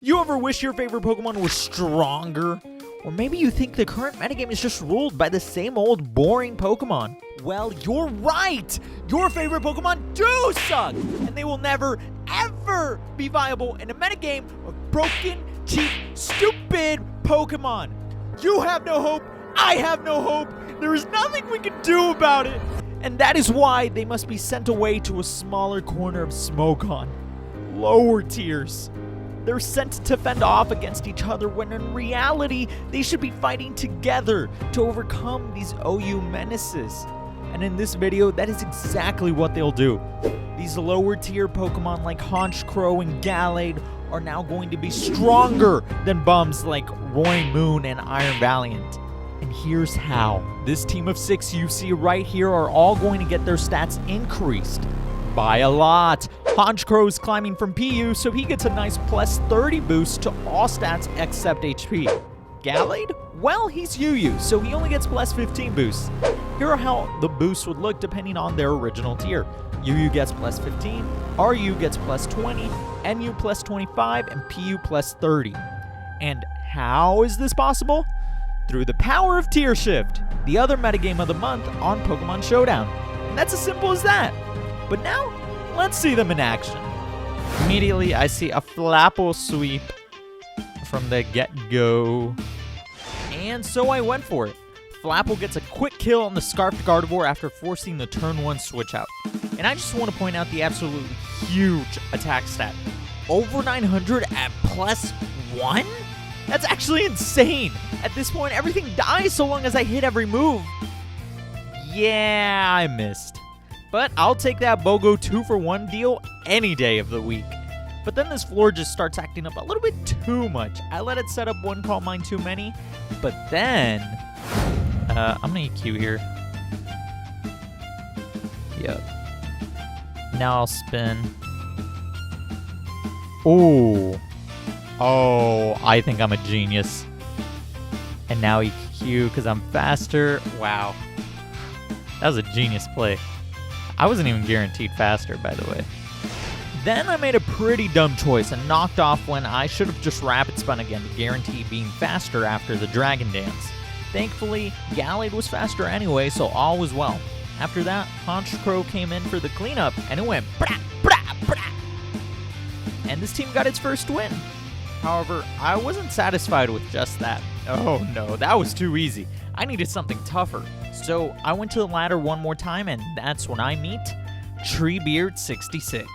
You ever wish your favorite Pokemon was stronger? Or maybe you think the current metagame is just ruled by the same old boring Pokemon. Well, you're right! Your favorite Pokemon do suck! And they will never, ever be viable in a metagame of broken, cheap, stupid Pokemon. You have no hope, I have no hope, there is nothing we can do about it! And that is why they must be sent away to a smaller corner of Smogon. Lower tiers. They're sent to fend off against each other when in reality, they should be fighting together to overcome these OU menaces. And in this video, that is exactly what they'll do. These lower tier Pokemon like Honchkrow and Gallade are now going to be stronger than bums like Roy Moon and Iron Valiant. And here's how. This team of 6 you see right here are all going to get their stats increased by a lot. Honchkrow is climbing from PU, so he gets a nice plus 30 boost to all stats except HP. Gallade? Well, he's UU, so he only gets plus 15 boosts. Here are how the boosts would look depending on their original tier. UU gets plus 15, RU gets plus 20, NU plus 25, and PU plus 30. And how is this possible? Through the power of Tier Shift, the other metagame of the month on Pokemon Showdown. And that's as simple as that. But now, let's see them in action. Immediately, I see a Flapple sweep from the get-go. And so I went for it. Flapple gets a quick kill on the Scarfed Gardevoir after forcing the turn 1 switch out. And I just want to point out the absolutely huge attack stat. Over 900 at plus 1? That's actually insane. At this point, everything dies so long as I hit every move. Yeah, I missed. But I'll take that BOGO 2-for-1 deal any day of the week. But then this floor just starts acting up a little bit too much. I let it set up one Calm Mind too many, but then I'm gonna EQ here. Yep. Now I'll spin. Oh, I think I'm a genius. And now EQ because I'm faster. Wow, that was a genius play. I wasn't even guaranteed faster, by the way. Then I made a pretty dumb choice and knocked off when I should have just rapid spun again to guarantee being faster after the Dragon Dance. Thankfully, Gallade was faster anyway, so all was well. After that, Honchkrow came in for the cleanup, and it went brah, brah, brah. And this team got its first win. However, I wasn't satisfied with just that. Oh no, that was too easy. I needed something tougher. So I went to the ladder one more time, and that's when I meet Treebeard66.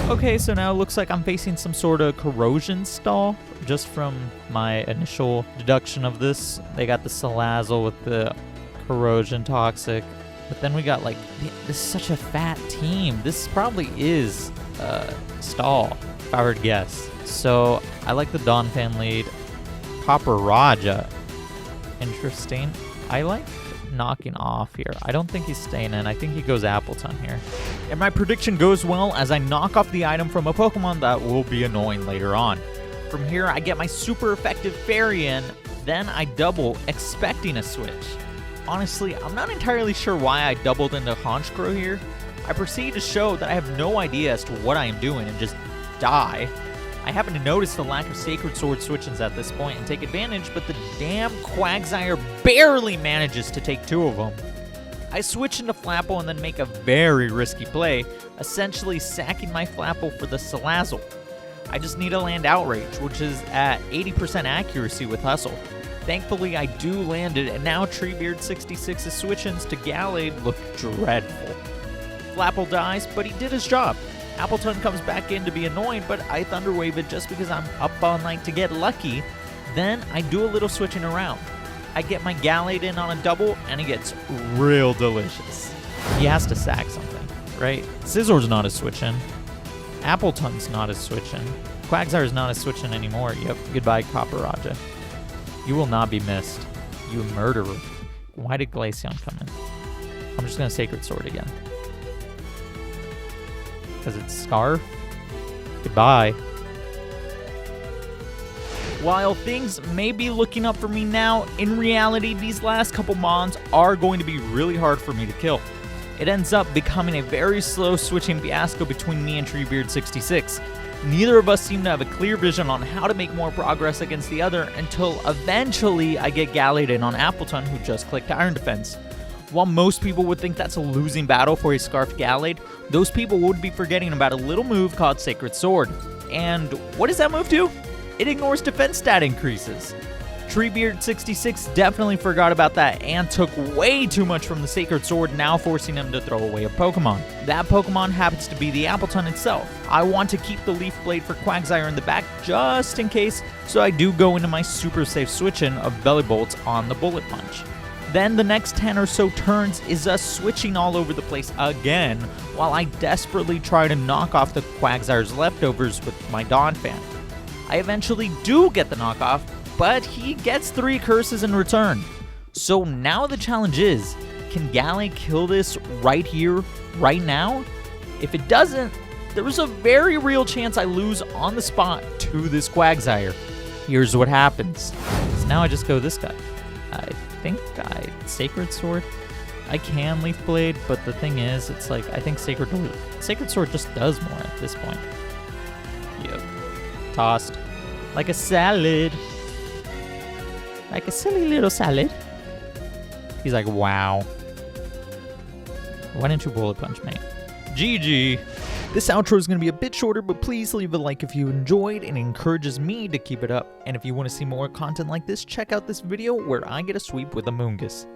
Okay, so now it looks like I'm facing some sort of corrosion stall. Just from my initial deduction of this, they got the Salazzle with the corrosion toxic. But then we got like, this is such a fat team. This probably is stall, if I were to guess. So I like the Donphan lead. Copper Raja. Interesting. I like knocking off here. I don't think he's staying in. I think he goes Appleton here. And my prediction goes well as I knock off the item from a Pokemon that will be annoying later on. From here, I get my super effective Fairy in, then I double, expecting a switch. Honestly, I'm not entirely sure why I doubled into Honchkrow here. I proceed to show that I have no idea as to what I am doing and just die. I happen to notice the lack of Sacred Sword switch-ins at this point and take advantage, but the damn Quagsire barely manages to take 2 of them. I switch into Flapple and then make a very risky play, essentially sacking my Flapple for the Salazzle. I just need to land Outrage, which is at 80% accuracy with Hustle. Thankfully, I do land it, and now Treebeard66's switch-ins to Gallade look dreadful. Flapple dies, but he did his job. Appleton comes back in to be annoying, but I Thunderwave it just because I'm up all night to get lucky. Then I do a little switching around. I get my Gallade in on a double, and it gets real delicious. He has to sack something, right? Scissor's not a switch-in. Appleton's not a switch-in. Quagsire's not a switch-in anymore. Yep, goodbye, Copper Raja. You will not be missed, you murderer. Why did Glaceon come in? I'm just going to Sacred Sword again. Because it's Scarf. Goodbye. While things may be looking up for me now, in reality, these last couple mons are going to be really hard for me to kill. It ends up becoming a very slow switching fiasco between me and Treebeard66. Neither of us seem to have a clear vision on how to make more progress against the other until eventually I get Gallade in on Appleton, who just clicked Iron Defense. While most people would think that's a losing battle for a Scarfed Gallade, those people would be forgetting about a little move called Sacred Sword. And what does that move do? It ignores defense stat increases. Treebeard66 definitely forgot about that and took way too much from the Sacred Sword, now forcing him to throw away a Pokemon. That Pokemon happens to be the Appleton itself. I want to keep the Leaf Blade for Quagsire in the back just in case, so I do go into my super safe switch-in of Bellibolt on the Bullet Punch. Then the next 10 or so turns is us switching all over the place again, while I desperately try to knock off the Quagsire's leftovers with my Donphan. I eventually do get the knockoff, but he gets 3 curses in return. So now the challenge is, can Gallade kill this right here, right now? If it doesn't, there's a very real chance I lose on the spot to this Quagsire. Here's what happens. So now I just go this guy. I think Sacred Sword. I can Leaf Blade, but the thing is, it's like, I think Sacred Sword just does more at this point. Yep. Tossed. Like a salad. Like a silly little salad. He's like, wow. Why didn't you Bullet Punch me? GG. This outro is going to be a bit shorter, but please leave a like if you enjoyed. It encourages me to keep it up. And if you want to see more content like this, check out this video where I get a sweep with a Moongus.